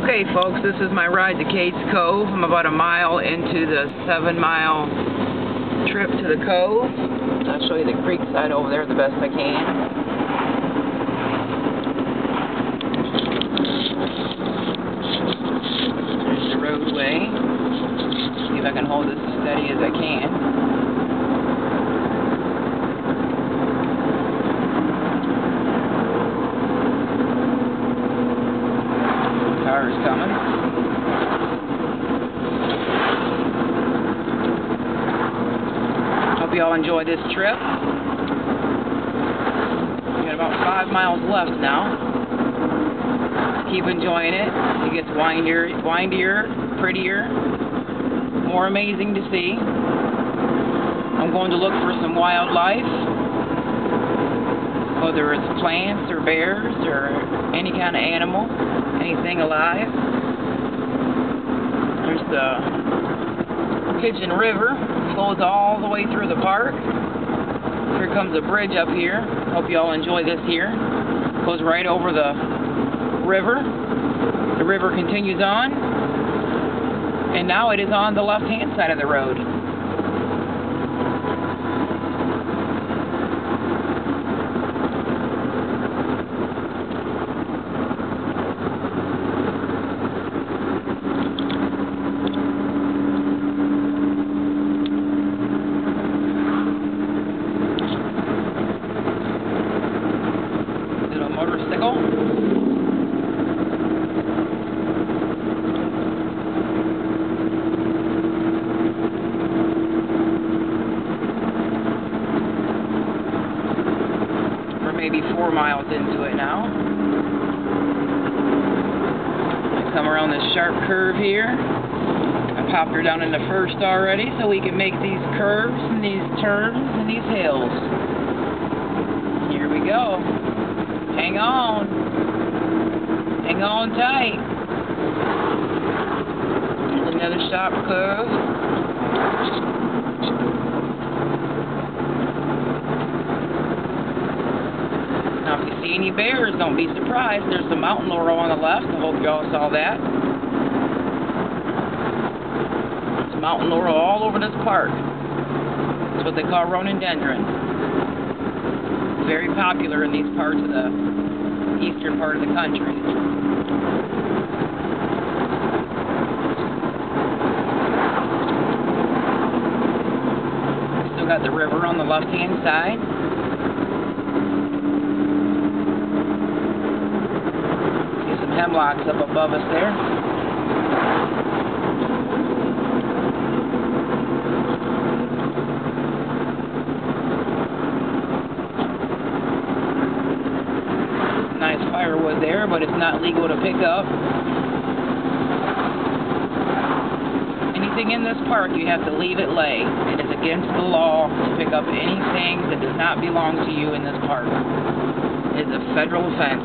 Okay folks, this is my ride to Cades Cove. I'm about a mile into the 7-mile trip to the cove. I'll show you the creek side over there the best I can. There's the roadway. See if I can hold this as steady as I can. Cars coming. Hope you all enjoy this trip. We got about 5 miles left now. Keep enjoying it. It gets windier, prettier, more amazing to see. I'm going to look for some wildlife, whether it's plants or bears or any kind of animal. Anything alive. There's the Pigeon River. Flows all the way through the park. Here comes a bridge up here. Hope you all enjoy this here. Goes right over the river. The river continues on. And now it is on the left-hand side of the road. Motorcycle. We're maybe 4 miles into it now. I come around this sharp curve here. I popped her down into first already so we can make these curves and these turns and these hills. Here we go. Hang on. Hang on tight. There's another sharp curve. Now if you see any bears, don't be surprised. There's some mountain laurel on the left. I hope you all saw that. There's mountain laurel all over this park. It's what they call rhododendron. Very popular in these parts of the eastern part of the country. Still got the river on the left-hand side. See some hemlocks up above us there. Nice firewood there, but it's not legal to pick up. Anything in this park, you have to leave it lay. It is against the law to pick up anything that does not belong to you in this park. It is a federal offense.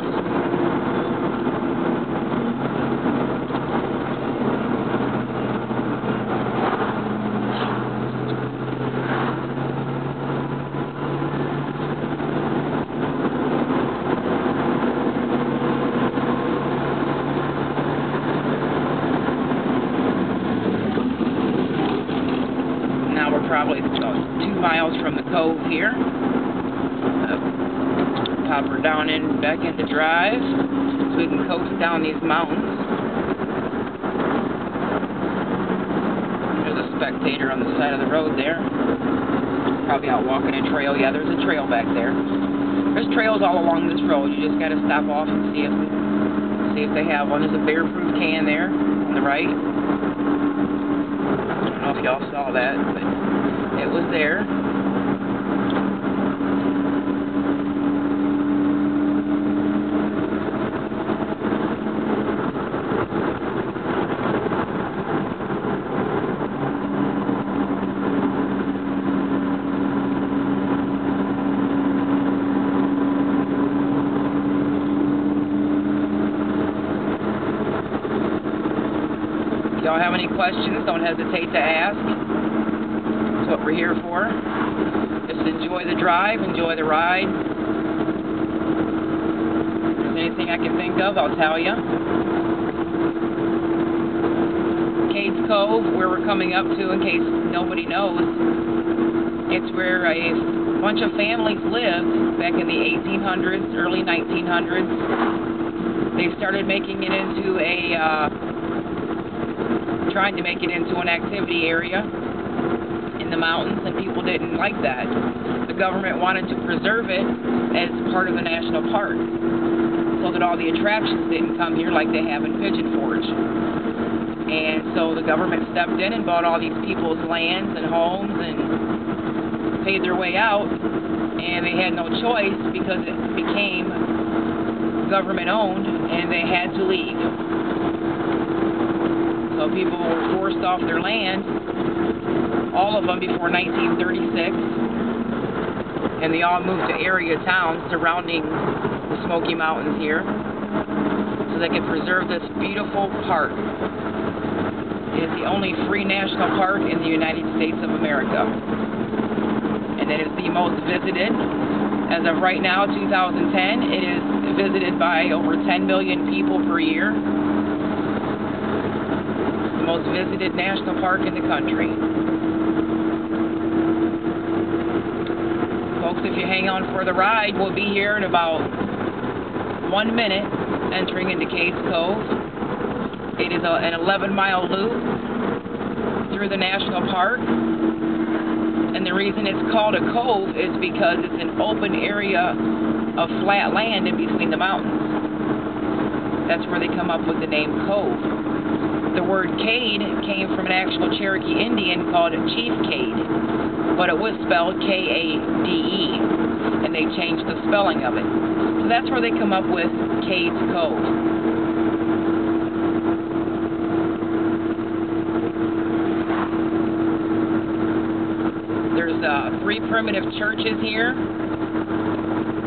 We're probably about 2 miles from the cove here. Pop her down in back into drive so we can coast down these mountains. There's a spectator on the side of the road there. Probably out walking a trail. Yeah, there's a trail back there. There's trails all along this road. You just got to stop off and see if they have one. There's a bear-proof can there on the right. I don't know if y'all saw that, but it was there. If y'all have any questions, don't hesitate to ask. That's what we're here for. Just enjoy the drive, enjoy the ride. If there's anything I can think of, I'll tell you. Cades Cove, where we're coming up to, in case nobody knows, it's where a bunch of families lived back in the 1800s, early 1900s. They started making it into trying to make it into an activity area in the mountains, and people didn't like that. The government wanted to preserve it as part of the national park, so that all the attractions didn't come here like they have in Pigeon Forge. And so the government stepped in and bought all these people's lands and homes and paid their way out, and they had no choice because it became government owned and they had to leave. So people were forced off their land, all of them before 1936, and they all moved to area towns surrounding the Smoky Mountains here so they could preserve this beautiful park. It is the only free national park in the United States of America, and it is the most visited. As of right now, 2010, it is visited by over 10 million people per year. The most visited national park in the country. Folks, if you hang on for the ride, we'll be here in about 1 minute entering into Cades Cove. It is an 11-mile loop through the national park. And the reason it's called a cove is because it's an open area of flat land in between the mountains. That's where they come up with the name Cove. The word Cade came from an actual Cherokee Indian called Chief Cade, but it was spelled K-A-D-E, and they changed the spelling of it. So that's where they come up with Cades Cove. There's 3 primitive churches here.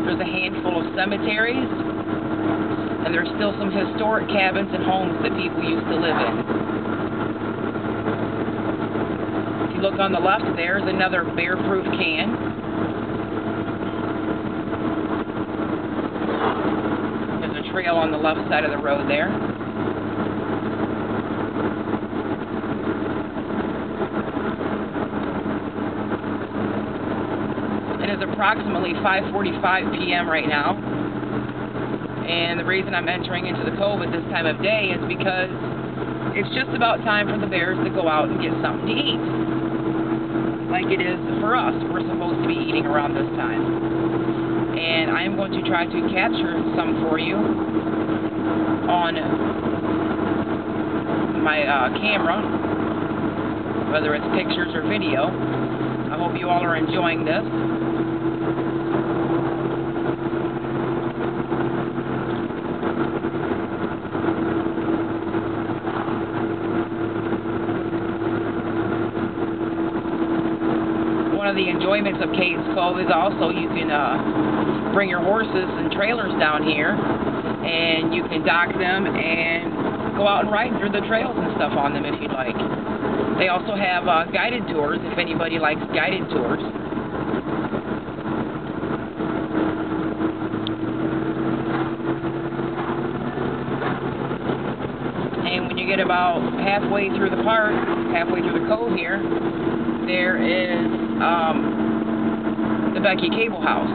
There's a handful of cemeteries, and there's still some historic cabins and homes that people used to live in. If you look on the left, there's another bear-proof can. There's a trail on the left side of the road there. It is approximately 5:45 p.m. right now, and the reason I'm entering into the cove at this time of day is because it's just about time for the bears to go out and get something to eat, like it is for us. We're supposed to be eating around this time, and I'm going to try to capture some for you on my camera, whether it's pictures or video. I hope you all are enjoying this. One of the enjoyments of Cades Cove is also you can bring your horses and trailers down here, and you can dock them and go out and ride through the trails and stuff on them if you'd like. They also have guided tours if anybody likes guided tours. And when you get about halfway through the park, halfway through the cove here, there is the Becky Cable House,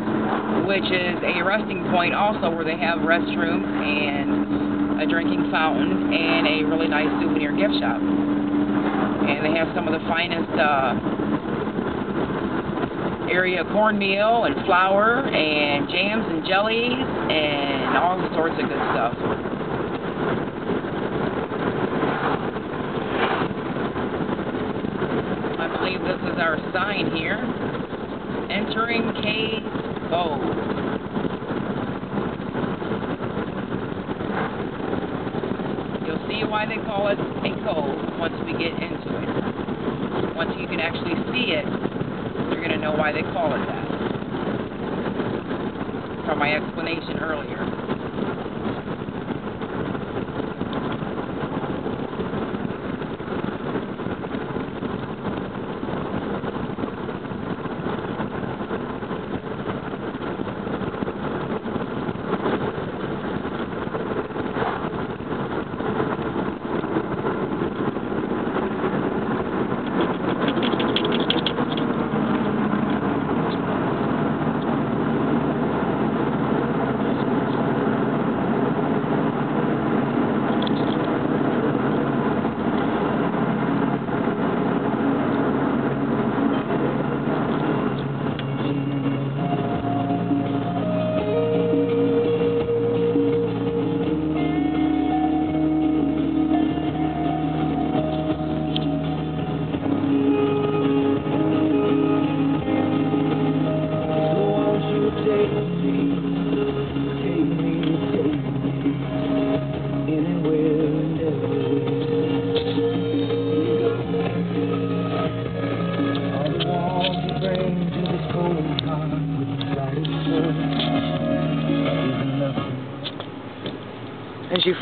which is a resting point also where they have restrooms and a drinking fountain and a really nice souvenir gift shop. And they have some of the finest area cornmeal and flour and jams and jellies and all sorts of good stuff. I believe this is our sign here. Entering Cades Cove. You'll see why they call it a cove once we get into it. Once you can actually see it, you're going to know why they call it that. From my explanation earlier.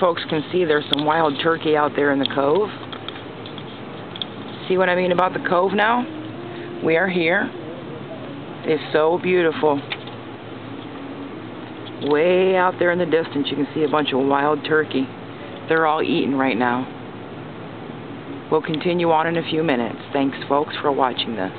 folks can see, there's some wild turkey out there in the cove. See what I mean about the cove now? We are here. It's so beautiful. Way out there in the distance, you can see a bunch of wild turkey. They're all eating right now. We'll continue on in a few minutes. Thanks, folks, for watching this.